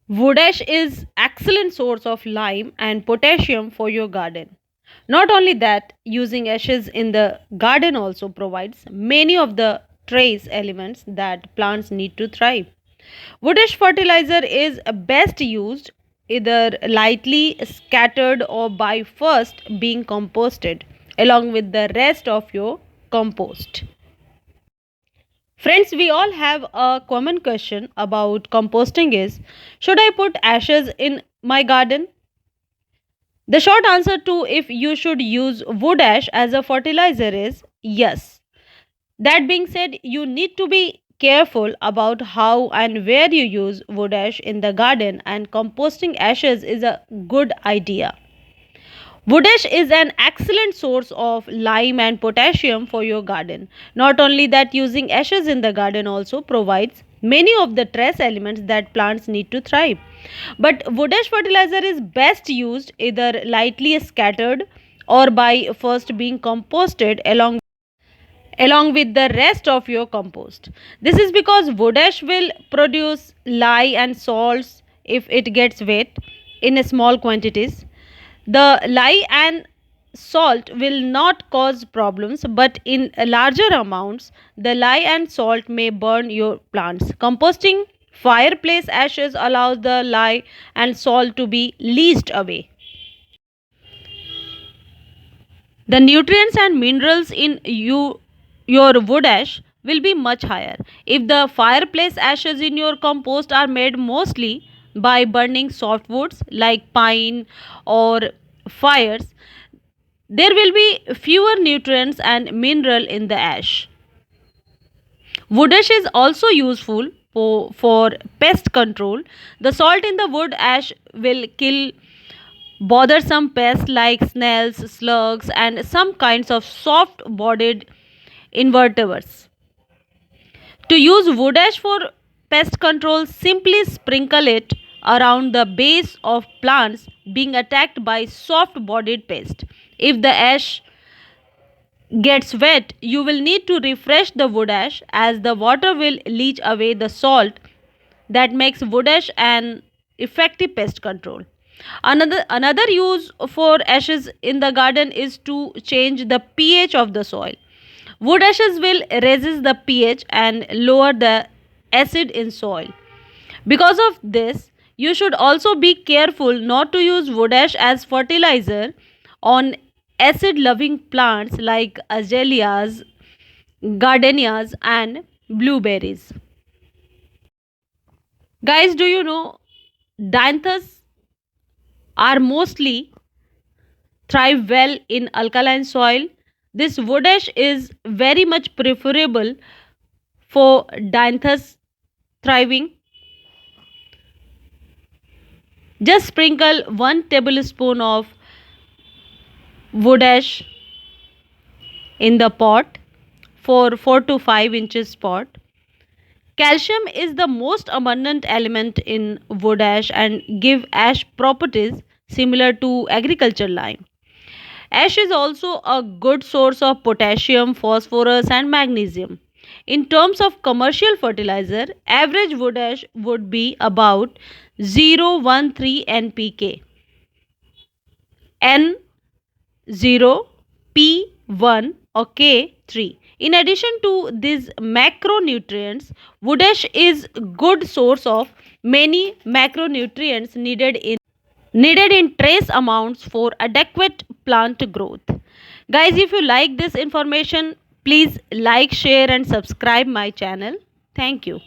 Wood ash is excellent source of lime and potassium for your garden. Not only that, using ashes in the garden also provides many of the trace elements that plants need to thrive. Wood ash fertilizer is best used either lightly scattered or by first being composted along with the rest of your compost. Friends, we all have a common question about composting is, should I put ashes in my garden? The short answer to if you should use wood ash as a fertilizer is yes. That being said, you need to be careful about how and where you use wood ash in the garden, and composting ashes is a good idea. Wood ash is an excellent source of lime and potassium for your garden. Not only that, using ashes in the garden also provides many of the trace elements that plants need to thrive. But wood ash fertilizer is best used either lightly scattered or by first being composted along with the rest of your compost. This is because wood ash will produce lye and salts if it gets wet in small quantities. The lye and salt will not cause problems, but in larger amounts, the lye and salt may burn your plants. Composting fireplace ashes allows the lye and salt to be leached away. The nutrients and minerals in your wood ash will be much higher. If the fireplace ashes in your compost are made mostly by burning softwoods like pine or fires, there will be fewer nutrients and mineral in the ash. Wood ash is also useful for pest control. The salt in the wood ash will kill bothersome pests like snails, slugs, and some kinds of soft bodied invertebrates. To use wood ash for pest control, simply sprinkle it around the base of plants being attacked by soft bodied pests. If the ash gets wet, you will need to refresh the wood ash as the water will leach away the salt that makes wood ash an effective pest control. Another use for ashes in the garden is to change the pH of the soil. Wood ashes will resist the pH and lower the acid in soil. Because of this, you should also be careful not to use wood ash as fertilizer on acid loving plants like azaleas, gardenias, and blueberries. Guys, do you know dianthus are mostly thrive well in alkaline soil? This wood ash is very much preferable for dianthus thriving. Just sprinkle 1 tablespoon of wood ash in the pot for 4 to 5 inches pot. Calcium is the most abundant element in wood ash and give ash properties similar to agriculture lime. Ash is also a good source of potassium, phosphorus and magnesium. In terms of commercial fertilizer, average wood ash would be about 0.13 NPK, N0, P1 or K3. In addition to these macronutrients, wood ash is good source of many macronutrients needed in trace amounts for adequate plant growth. Guys, if you like this information, please like, share and subscribe my channel. Thank you.